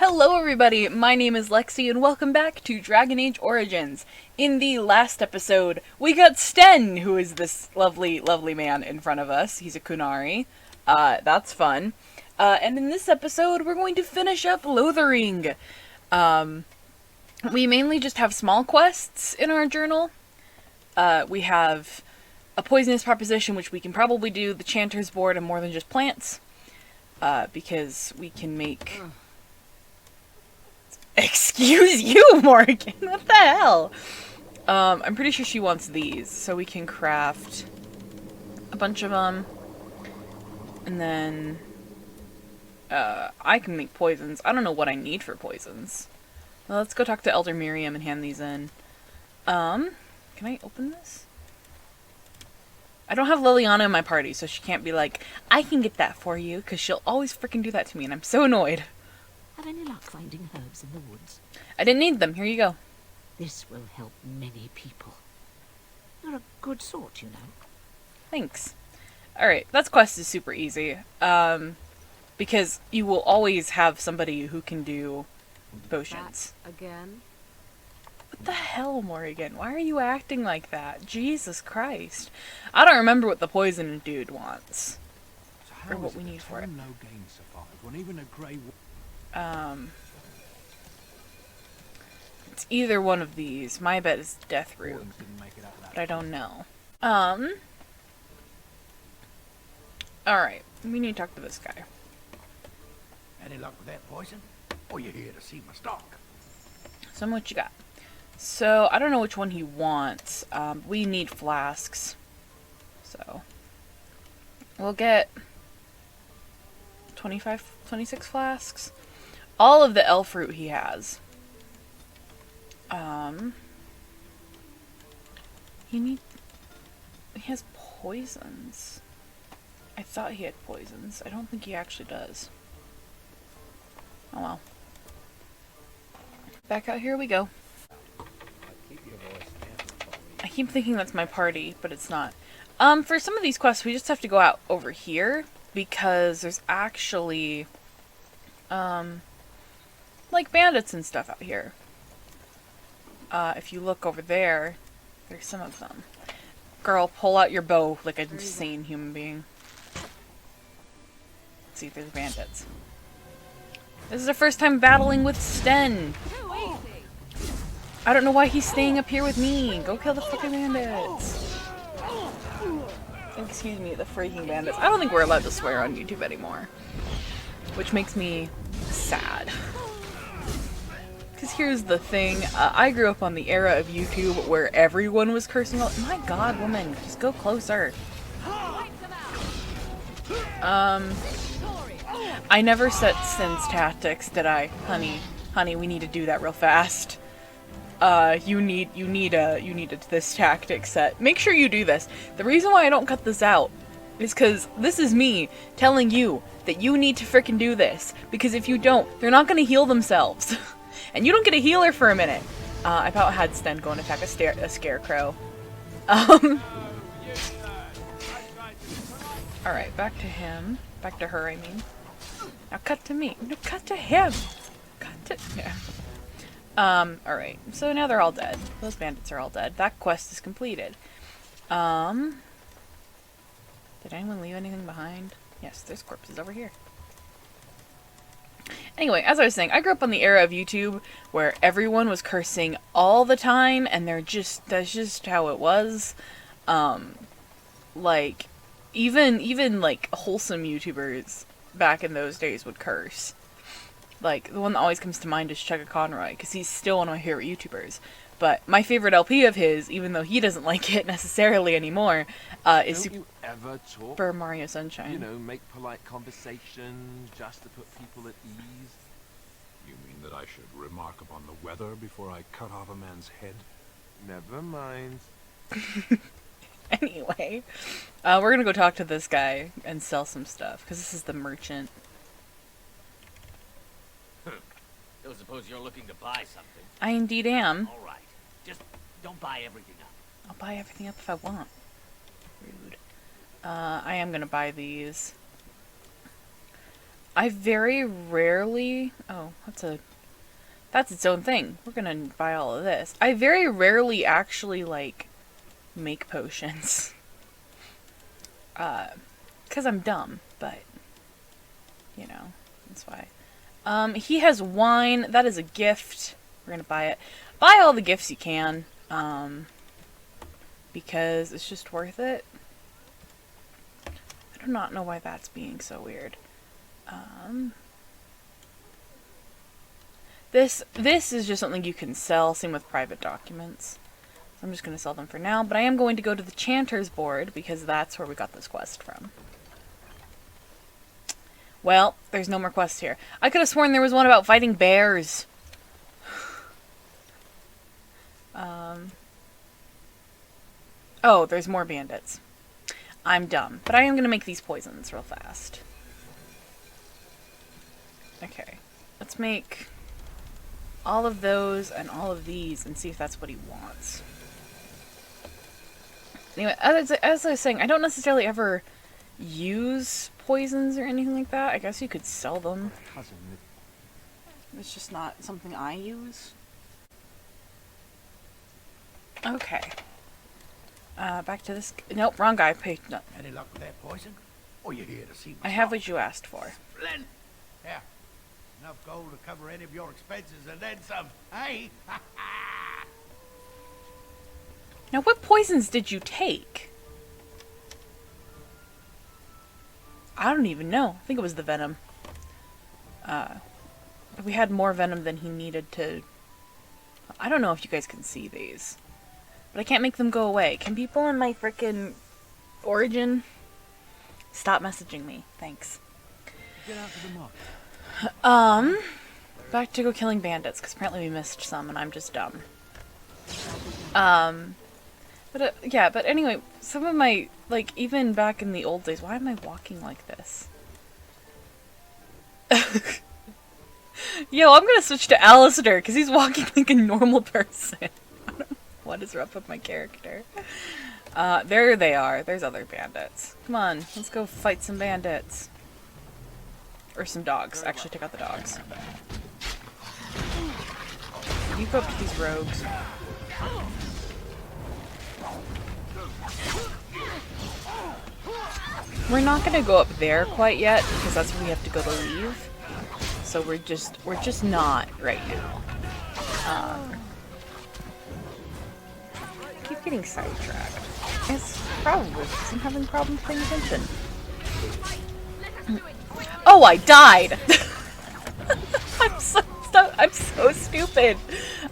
Hello everybody, my name is Lexi and welcome back to Dragon Age Origins. In the last episode, we got Sten, who is this lovely, lovely man in front of us. He's a Kunari. That's fun. And in this episode, we're going to finish up Lothering. We mainly just have small quests in our journal. We have a poisonous proposition, which we can probably do, the Chanter's Board, and more than just plants. Because we can make... Excuse you, Morgan! What the hell? I'm pretty sure she wants these, so we can craft a bunch of them. And then... I can make poisons. I don't know what I need for poisons. Well, let's go talk to Elder Miriam and hand these in. Can I open this? I don't have Liliana in my party, so she can't be like, I can get that for you, because she'll always freaking do that to me, and I'm so annoyed. Have any luck finding herbs in the woods? I didn't need them. Here you go. This will help many people. You're a good sort, you know. Thanks. Alright, that quest is super easy. Because you will always have somebody who can do potions. That again? What the hell, Morrigan? Why are you acting like that? Jesus Christ. I don't remember what the poison dude wants. Or what we need for it. It's either one of these. My bet is Death Root. But I don't know. Alright. We need to talk to this guy. Any luck with that poison? Or you here to see my stock? So what you got? So, I don't know which one he wants. We need flasks. So, we'll get 26 flasks. All of the elf fruit he has. He has poisons. I thought he had poisons. I don't think he actually does. Oh well. Back out here we go. I keep thinking that's my party, but it's not. For some of these quests, we just have to go out over here, because there's actually, like bandits and stuff out here. If you look over there, there's some of them. Girl, pull out your bow like an insane human being. Let's see if there's bandits. This is our first time battling with Sten. I don't know why he's staying up here with me. Go kill the fucking bandits. Excuse me, the freaking bandits. I don't think we're allowed to swear on YouTube anymore. Which makes me sad. Because here's the thing. I grew up on the era of YouTube where everyone was cursing all- My god, woman. Just go closer. I never set Sten's tactics, did I? Honey, we need to do that real fast. You need this tactic set. Make sure you do this. The reason why I don't cut this out is because this is me telling you that you need to frickin' do this. Because if you don't, they're not gonna heal themselves. And you don't get a healer for a minute. I about had Sten go and attack a scarecrow. Alright, back to him. Back to her, I mean. Now cut to me. No, cut to him! Cut to... Yeah. Alright. So now they're all dead. Those bandits are all dead. That quest is completed. Did anyone leave anything behind? Yes, there's corpses over here. Anyway, as I was saying, I grew up on the era of YouTube where everyone was cursing all the time, and that's just how it was. Like, even like wholesome YouTubers back in those days would curse. Like, the one that always comes to mind is Chugga Conroy, because he's still one of my favorite YouTubers. But my favorite LP of his, even though he doesn't like it necessarily anymore, is Super Mario Sunshine. You know, make polite conversation just to put people at ease. You mean that I should remark upon the weather before I cut off a man's head? Never mind. Anyway, we're gonna go talk to this guy and sell some stuff, because this is the merchant. Don't suppose you're looking to buy something. I indeed am. All right. Just don't buy everything up. I'll buy everything up if I want. Rude. I am gonna buy these. I very rarely... Oh, that's its own thing. We're gonna buy all of this. I very rarely actually, like, make potions. 'Cause I'm dumb, but, you know, that's why. He has wine. That is a gift. We're gonna buy it. Buy all the gifts you can, because it's just worth it. I do not know why that's being so weird. This is just something you can sell, same with private documents. So I'm just going to sell them for now, but I am going to go to the Chanter's board, because that's where we got this quest from. Well, there's no more quests here. I could have sworn there was one about fighting bears. Oh, there's more bandits. I'm dumb, but I am going to make these poisons real fast. Okay, let's make all of those and all of these and see if that's what he wants. Anyway, as I was saying, I don't necessarily ever use poisons or anything like that. I guess you could sell them. It's just not something I use. Okay. Back to this. Nope, wrong guy. No. Any luck with that poison? Or you here to see I have what you asked for. Splendid. Yeah. Enough gold to cover any of your expenses and then some. Hey? Now, what poisons did you take? I don't even know. I think it was the venom. We had more venom than he needed to... I don't know if you guys can see these. But I can't make them go away. Can people in my frickin' Origin stop messaging me? Thanks. Get out to the market. Back to go killing bandits, because apparently we missed some and I'm just dumb. Yeah, but anyway, some of my, like, even back in the old days, why am I walking like this? Yo, I'm gonna switch to Alistair, because he's walking like a normal person. I don't know what is up with my character. There they are. There's other bandits. Come on, let's go fight some bandits. Or some dogs. Actually, take out the dogs. You go up to these rogues. We're not gonna go up there quite yet, because that's where we have to go to leave. So we're just not right now. I keep getting sidetracked. It's probably because I'm having problems paying attention. Oh, I died! I'm so stupid.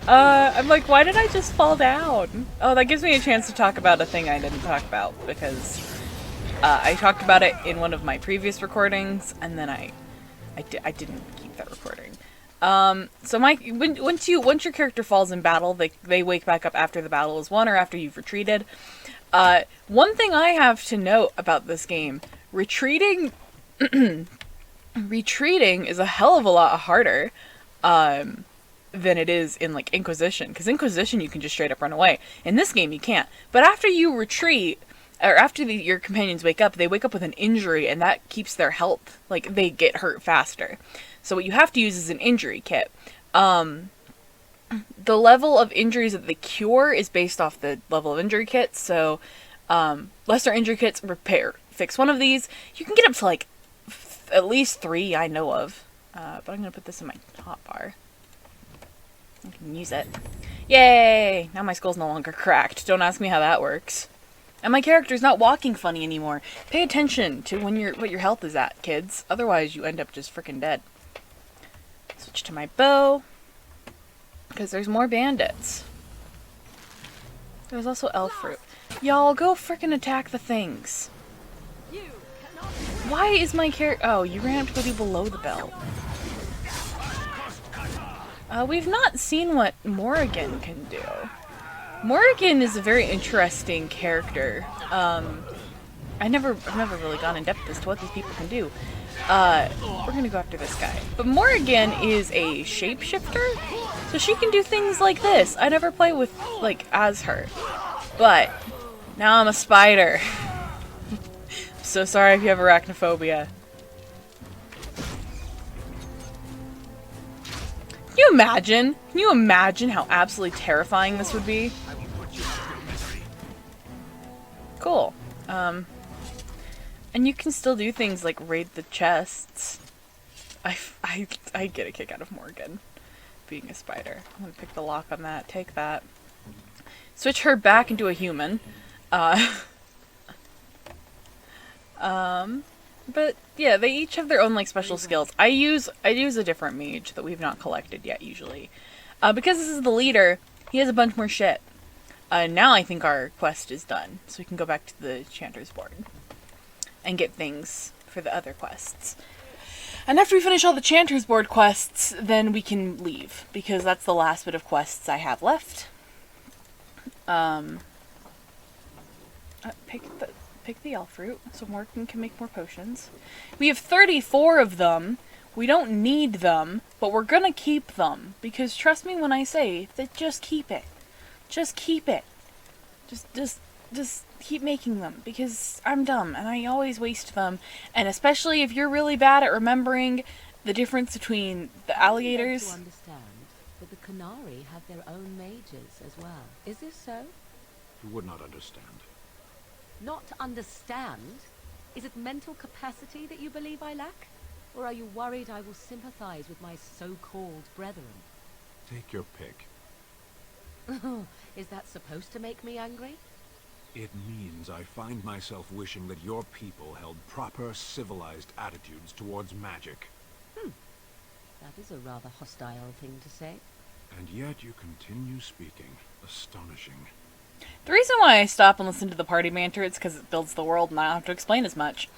I'm like, why did I just fall down? Oh, that gives me a chance to talk about a thing I didn't talk about, because I talked about it in one of my previous recordings, and then I didn't keep that recording. So once your character falls in battle, they wake back up after the battle is won or after you've retreated. One thing I have to note about this game, retreating is a hell of a lot harder than it is in, like, Inquisition. Because Inquisition, you can just straight up run away. In this game, you can't. But after you retreat, or after your companions wake up, they wake up with an injury, and that keeps their health. Like, they get hurt faster. So what you have to use is an injury kit. The level of injuries that they cure is based off the level of injury kits. So, lesser injury kits, fix one of these. You can get up to, like, at least 3 I know of. But I'm going to put this in my hotbar. I can use it. Yay! Now my skull's no longer cracked. Don't ask me how that works. And my character's not walking funny anymore. Pay attention to what your health is at, kids. Otherwise, you end up just freaking dead. Switch to my bow. Because there's more bandits. There's also elf fruit. Y'all, go freaking attack the things. Why is my character... Oh, you ran up to go do below the belt. We've not seen what Morrigan can do. Morrigan is a very interesting character. I've never really gone in depth as to what these people can do. We're gonna go after this guy. But Morrigan is a shapeshifter, so she can do things like this. I never play with, like, as her. But now I'm a spider. I'm so sorry if you have arachnophobia. you imagine? Can you imagine how absolutely terrifying this would be? I will put you out of your misery. Cool. And you can still do things like raid the chests. I get a kick out of Morgan being a spider. I'm gonna pick the lock on that. Take that. Switch her back into a human. But yeah, they each have their own like special skills. I use a different mage that we've not collected yet usually. Because this is the leader, he has a bunch more shit. Now I think our quest is done, so we can go back to the Chanter's board and get things for the other quests. And after we finish all the Chanter's board quests, then we can leave, because that's the last bit of quests I have left. Pick the elf fruit, so Morgan can make more potions. We have 34 of them. We don't need them, but we're gonna keep them, because trust me when I say that just keep it. Just keep it. Just keep making them, because I'm dumb, and I always waste them. And especially if you're really bad at remembering the difference between the alligators. To understand that the Canary have their own mages as well. Is this so? You would not understand. Not understand? Is it mental capacity that you believe I lack? Or are you worried I will sympathize with my so-called brethren? Take your pick. Is that supposed to make me angry? It means I find myself wishing that your people held proper, civilized attitudes towards magic. That is a rather hostile thing to say. And yet you continue speaking. Astonishing. The reason why I stop and listen to the party banter is because it builds the world and I don't have to explain as much.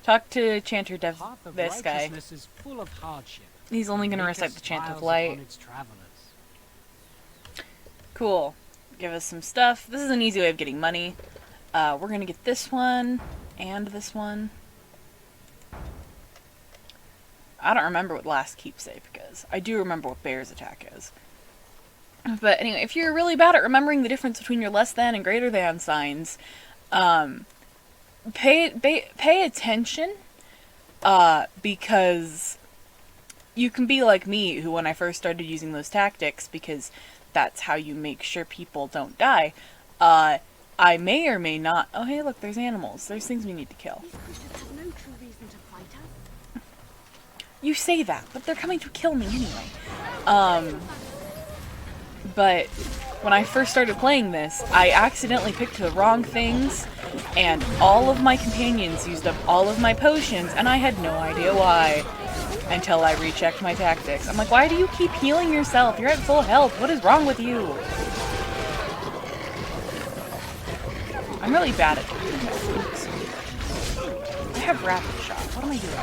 Talk to Chanter Dev, Path of this guy. righteousness is full of hardship. He's only going to Maketh recite the Chant of smiles Light. upon its travelers. Cool. Give us some stuff. This is an easy way of getting money. We're going to get this one and this one. I don't remember what last keepsake is. I do remember what Bear's attack is. But anyway, if you're really bad at remembering the difference between your less than and greater than signs, pay attention, because you can be like me, who when I first started using those tactics, because that's how you make sure people don't die, I may or may not... Oh, hey, look, there's animals. There's things we need to kill. These creatures have no true reason to fight us. You say that, but they're coming to kill me anyway. But when I first started playing this, I accidentally picked the wrong things, and all of my companions used up all of my potions, and I had no idea why. Until I rechecked my tactics. I'm like, why do you keep healing yourself? You're at full health. What is wrong with you? I'm really bad at doing this. I have rapid shot. What am I doing?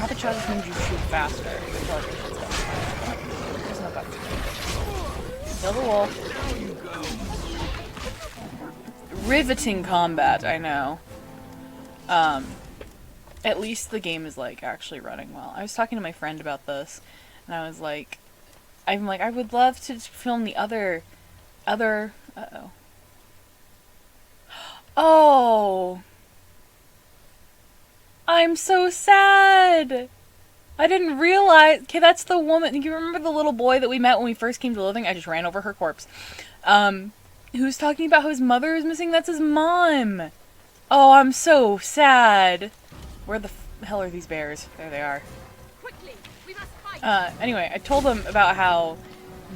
Rapid shot just means you shoot faster. There's no button. Kill the wolf. Riveting combat, I know. At least the game is, like, actually running well. I was talking to my friend about this, and I was like, I would love to film the other, uh-oh. Oh! I'm so sad! I didn't realize... Okay, that's the woman... You remember the little boy that we met when we first came to Lothering? I just ran over her corpse. Who's talking about how his mother is missing? That's his mom! Oh, I'm so sad! Where the hell are these bears? There they are. Quickly, we must fight. Anyway, I told them about how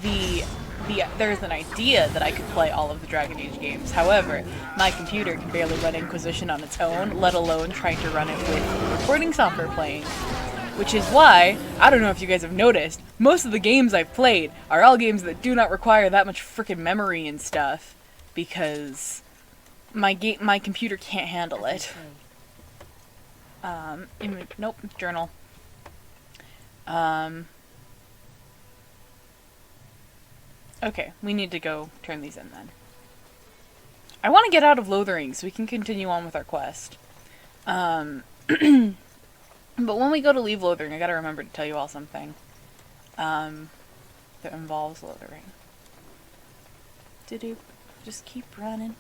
there's an idea that I could play all of the Dragon Age games. However, my computer can barely run Inquisition on its own, let alone trying to run it with recording software playing. Which is why, I don't know if you guys have noticed, most of the games I've played are all games that do not require that much frickin' memory and stuff. Because my computer can't handle it. Nope, journal. Okay, we need to go turn these in then. I want to get out of Lothering so we can continue on with our quest. But when we go to leave Lothering, I gotta remember to tell you all something. That involves Lothering. Just keep running.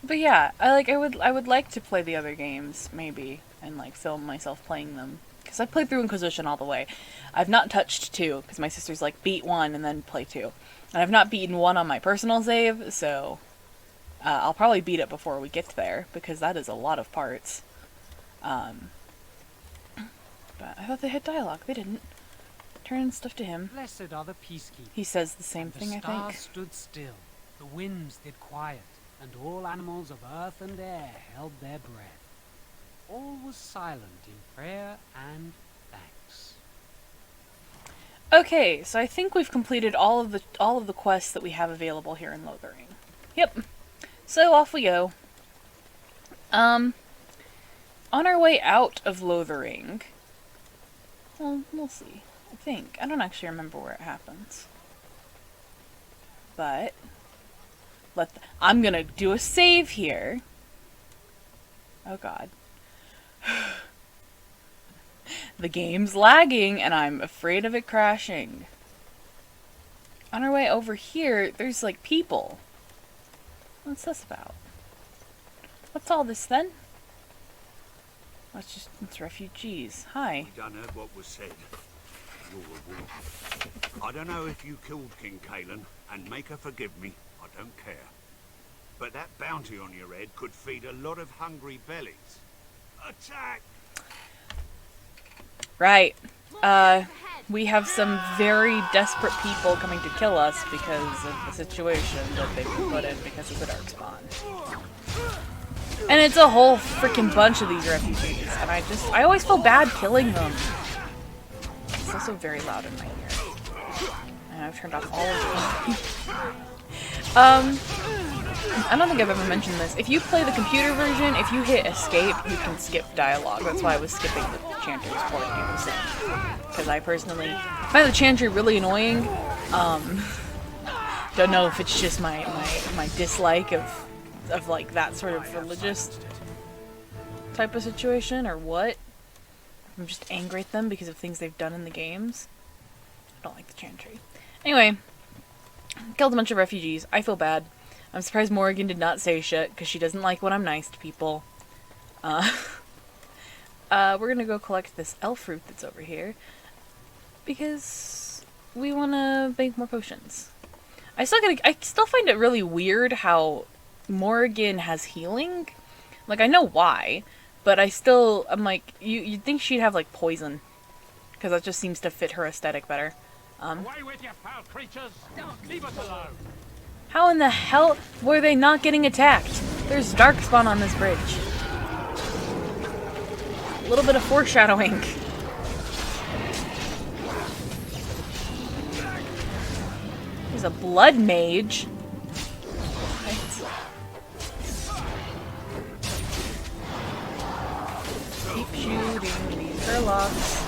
But yeah, I would like to play the other games, maybe. and like film myself playing them. Because I played through Inquisition all the way. I've not touched 2, because my sister's like, beat 1 and then play 2. And I've not beaten 1 on my personal save, so I'll probably beat it before we get there, because that is a lot of parts. But I thought they had dialogue. They didn't. Turn stuff to him. Blessed are the peacekeepers. He says the same thing, I The stars think. stood still, the winds did quiet, and all animals of earth and air held their breath. All was silent in prayer and thanks. Okay, so I think we've completed all of the quests that we have available here in Lothering. Yep. So off we go. On our way out of Lothering, well, we'll see. I think. I don't actually remember where it happens. But I'm gonna do a save here. Oh god. The game's lagging and I'm afraid of it crashing. On our way over here, there's like people. What's this about? What's all this then? It's refugees. Hi. We done heard what was said. Rule of war. I don't know if you killed King Kalen, and make her forgive me, I don't care. But that bounty on your head could feed a lot of hungry bellies. Attack! Right. We have some very desperate people coming to kill us because of the situation that they've been put in because of the Darkspawn. And it's a whole freaking bunch of these refugees, and I always feel bad killing them. It's also very loud in my ear. And I've turned off all of them. I don't think I've ever mentioned this. If you play the computer version, if you hit escape, you can skip dialogue. That's why I was skipping the chanters for you. Because I personally find the chantry really annoying. Don't know if it's just my dislike of like that sort of religious type of situation or what. I'm just angry at them because of things they've done in the games. I don't like the chantry. Anyway, killed a bunch of refugees. I feel bad. I'm surprised Morrigan did not say shit, because she doesn't like when I'm nice to people. We're gonna go collect this elf fruit that's over here, because we want to make more potions. I still find it really weird how Morrigan has healing. Like, I know why, but I'm like, you'd think she'd have, like, poison, because that just seems to fit her aesthetic better. Away with you, foul creatures! Leave us alone! How in the hell were they not getting attacked? There's Darkspawn on this bridge. A little bit of foreshadowing. There's a blood mage. Keep shooting these Hurlocks.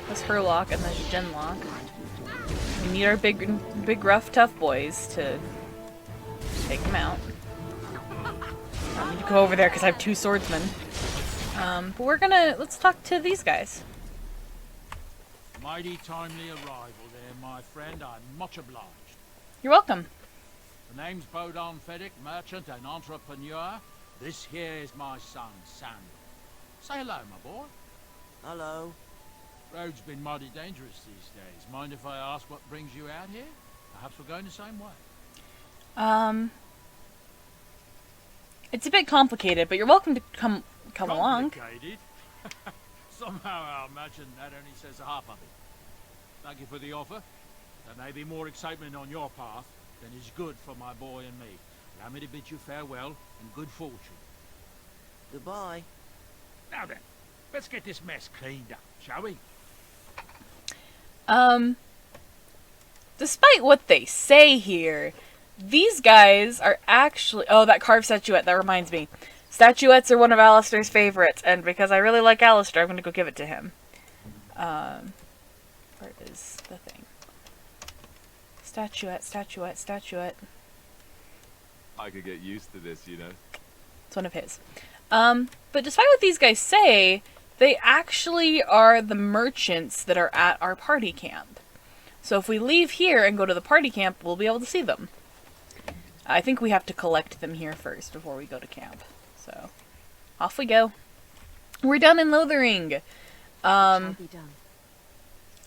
There's Hurlock and there's Genlock. We need our big rough tough boys to take them out. I need to go over there because I have 2 swordsmen. But let's talk to these guys. Mighty timely arrival there, my friend. I'm much obliged. You're welcome. The name's Bodon Feddick, merchant and entrepreneur. This here is my son, Samuel. Say hello, my boy. Hello. Road's been mighty dangerous these days. Mind if I ask what brings you out here? Perhaps we're going the same way. It's a bit complicated, but you're welcome to come along. Complicated? Somehow I imagine that only says half of it. Thank you for the offer. There may be more excitement on your path than is good for my boy and me. Allow me to bid you farewell and good fortune. Goodbye. Now then, let's get this mess cleaned up, shall we? Despite what they say here, these guys are actually... Oh, that carved statuette, that reminds me. Statuettes are one of Alistair's favorites, and because I really like Alistair, I'm gonna go give it to him. Where is the thing? Statuette. I could get used to this, you know. It's one of his. But despite what these guys say, they actually are the merchants that are at our party camp. So if we leave here and go to the party camp, we'll be able to see them. I think we have to collect them here first before we go to camp. So, off we go. We're done in Lothering. Shall be done.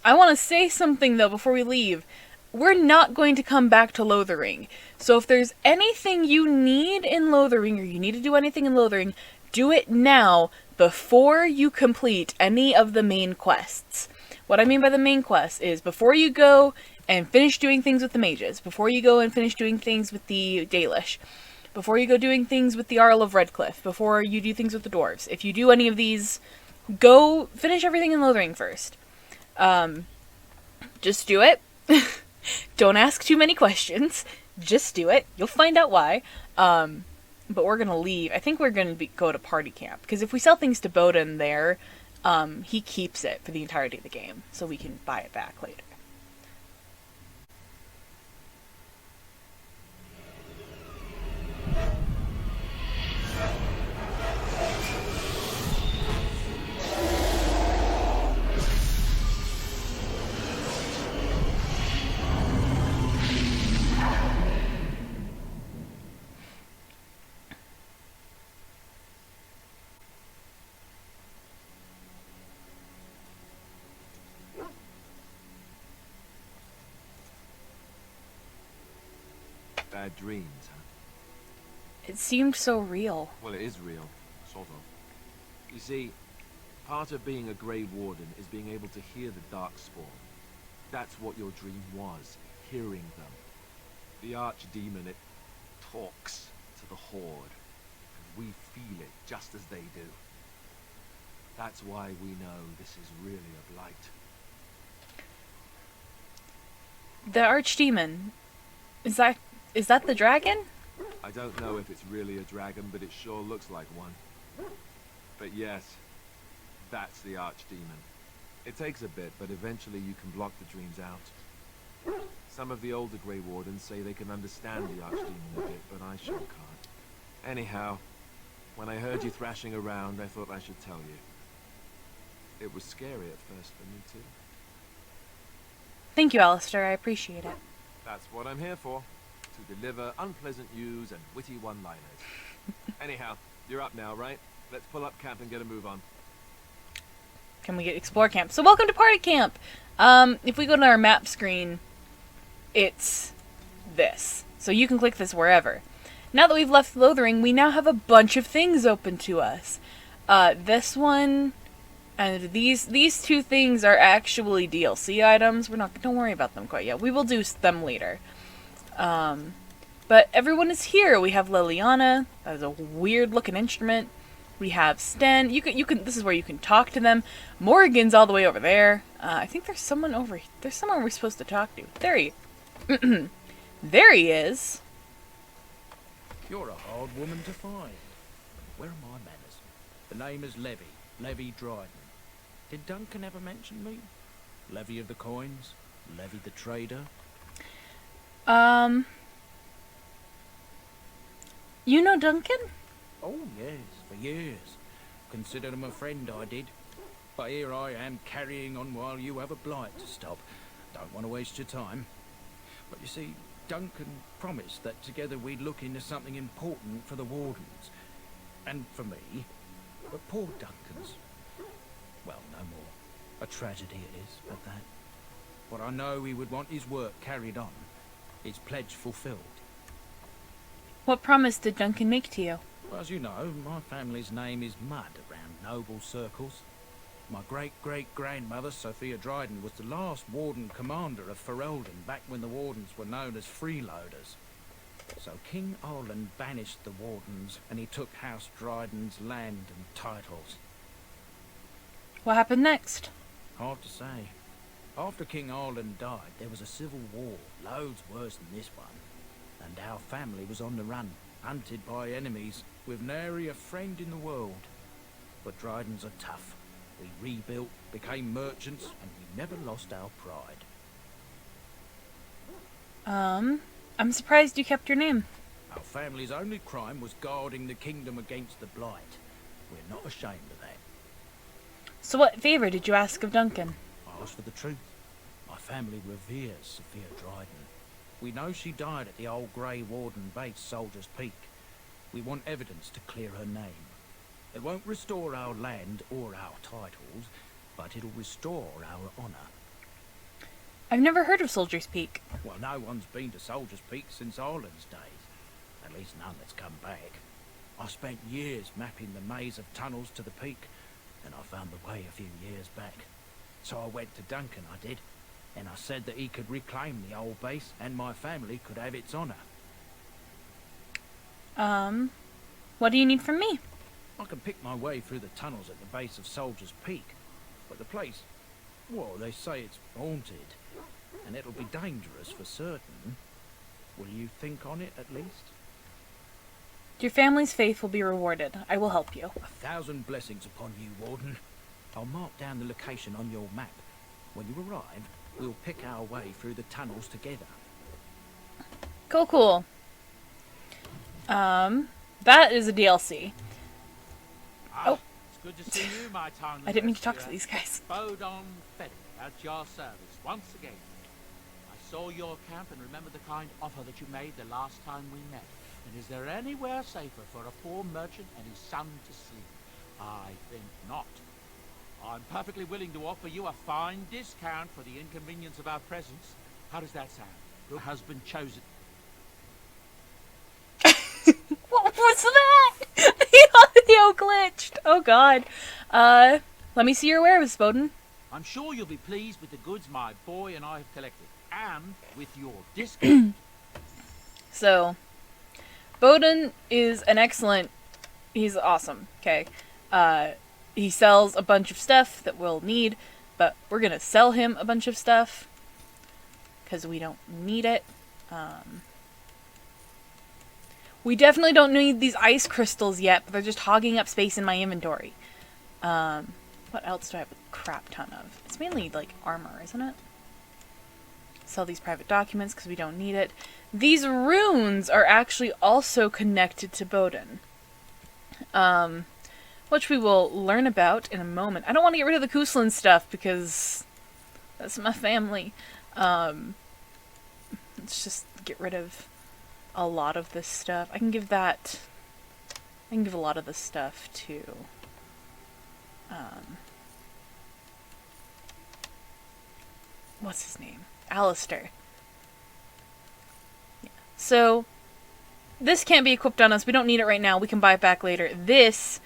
I want to say something though before we leave. We're not going to come back to Lothering. So if there's anything you need in Lothering, or you need to do anything in Lothering, do it now before you complete any of the main quests. What I mean by the main quest is before you go and finish doing things with the mages, before you go and finish doing things with the Dalish, before you go doing things with the Arl of Redcliffe, before you do things with the dwarves. If you do any of these, go finish everything in Lothering first. Just do it. Don't ask too many questions. Just do it. You'll find out why. But we're gonna leave. I think we're gonna go to party camp, because if we sell things to Bowden there, he keeps it for the entirety of the game, so we can buy it back later. Bad dreams, huh? It seemed so real. Well, it is real, sort of. You see, part of being a Grey Warden is being able to hear the Darkspawn. That's what your dream was, hearing them. The Archdemon, it talks to the Horde, and we feel it just as they do. That's why we know this is really a blight. The Archdemon, is that the dragon? I don't know if it's really a dragon, but it sure looks like one. But yes, that's the Archdemon. It takes a bit, but eventually you can block the dreams out. Some of the older Grey Wardens say they can understand the Archdemon a bit, but I sure can't. Anyhow, when I heard you thrashing around, I thought I should tell you. It was scary at first for me too. Thank you, Alistair. I appreciate it. That's what I'm here for. To deliver unpleasant news and witty one-liners. Anyhow, you're up now, right? Let's pull up camp and get a move on. Can we get explore camp? So welcome to party camp! If we go to our map screen, it's this. So you can click this wherever. Now that we've left Lothering, we now have a bunch of things open to us. This one and these two things are actually DLC items. Don't worry about them quite yet. We will do them later. But everyone is here. We have Liliana. That is a weird looking instrument. We have Sten. You can. This is where you can talk to them. Morrigan's all the way over there. I think there's someone over. There's someone we're supposed to talk to. There he is. You're a hard woman to find. Where are my manners? The name is Levy Dryden. Did Duncan ever mention me? Levy of the coins? Levy the trader? You know Duncan? Oh, yes, for years. Considered him a friend, I did. But here I am carrying on while you have a blight to stop. Don't want to waste your time. But you see, Duncan promised that together we'd look into something important for the Wardens. And for me. But poor Duncan's... well, no more. A tragedy it is, but that. But I know he would want his work carried on. His pledge fulfilled. What promise did Duncan make to you? Well, as you know, my family's name is mud around noble circles. My great-great-grandmother, Sophia Dryden, was the last Warden commander of Ferelden back when the Wardens were known as freeloaders. So King Arlen banished the Wardens, and he took House Dryden's land and titles. What happened next? Hard to say. After King Arlen died, there was a civil war, loads worse than this one. And our family was on the run, hunted by enemies, with nary a friend in the world. But Drydens are tough. We rebuilt, became merchants, and we never lost our pride. I'm surprised you kept your name. Our family's only crime was guarding the kingdom against the blight. We're not ashamed of that. So what favor did you ask of Duncan? I asked for the truth. My family reveres Sophia Dryden. We know she died at the old Grey Warden base, Soldier's Peak. We want evidence to clear her name. It won't restore our land or our titles, but it'll restore our honour. I've never heard of Soldier's Peak. Well, no one's been to Soldier's Peak since Ireland's days. At least none that's come back. I spent years mapping the maze of tunnels to the peak, and I found the way a few years back. So I went to Duncan, I did, and I said that he could reclaim the old base and my family could have its honour. What do you need from me? I can pick my way through the tunnels at the base of Soldier's Peak, but the place, well, they say it's haunted, and it'll be dangerous for certain. Will you think on it at least? Your family's faith will be rewarded. I will help you. 1,000 blessings upon you, Warden. I'll mark down the location on your map. When you arrive, we'll pick our way through the tunnels together. Cool. That is a DLC. Oh. It's good to see you, my town. I didn't mean to talk to these guys. Bodon Feddy, at your service once again. I saw your camp and remember the kind offer that you made the last time we met. And is there anywhere safer for a poor merchant and his son to sleep? I think not. I'm perfectly willing to offer you a fine discount for the inconvenience of our presence. How does that sound? Your husband chosen. What was that? The audio glitched. Oh god. Let me see your wares, Bowden. I'm sure you'll be pleased with the goods my boy and I have collected, and with your discount. So, Bowden is an excellent... He's awesome, okay? He sells a bunch of stuff that we'll need, but we're gonna sell him a bunch of stuff, because we don't need it. We definitely don't need these ice crystals yet, but they're just hogging up space in my inventory. What else do I have a crap ton of? It's mainly, like, armor, isn't it? Sell these private documents because we don't need it. These runes are actually also connected to Bowden. Which we will learn about in a moment. I don't want to get rid of the Kuslan stuff because that's my family. Let's just get rid of a lot of this stuff. I can give a lot of this stuff to what's his name? Alistair. Yeah. So this can't be equipped on us. We don't need it right now. We can buy it back later. This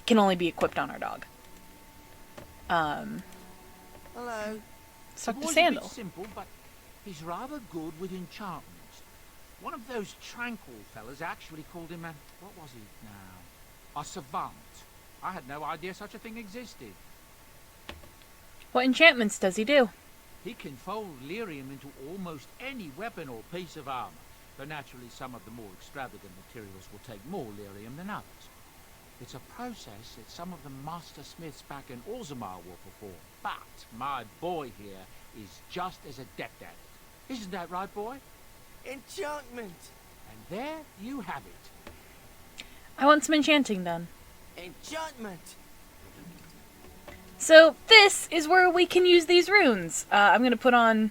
can only be equipped on our dog. Hello. Stuck to The boy's sandal. a bit simple, but he's rather good with enchantments. One of those tranquil fellas actually called him what was he now? A savant. I had no idea such a thing existed. What enchantments does he do? He can fold lyrium into almost any weapon or piece of armor, though naturally some of the more extravagant materials will take more lyrium than others. It's a process that some of the master smiths back in Orzammar will perform, but my boy here is just as adept at it. Isn't that right, boy? Enchantment. And there you have it. I want some enchanting done. Enchantment. So this is where we can use these runes. I'm going to put on...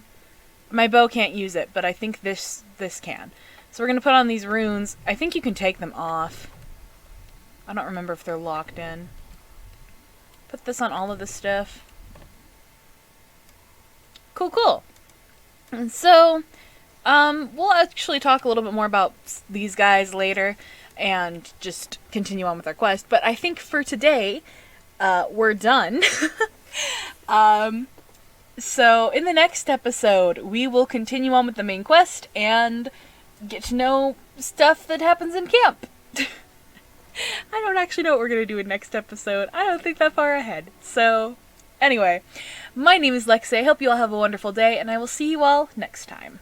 My bow can't use it, but I think this can. So we're going to put on these runes. I think you can take them off. I don't remember if they're locked in. Put this on all of this stuff. Cool. And so, we'll actually talk a little bit more about these guys later and just continue on with our quest. But I think for today, we're done. So in the next episode, we will continue on with the main quest and get to know stuff that happens in camp. I don't actually know what we're going to do in next episode. I don't think that far ahead. So, anyway, my name is Lexi. I hope you all have a wonderful day, and I will see you all next time.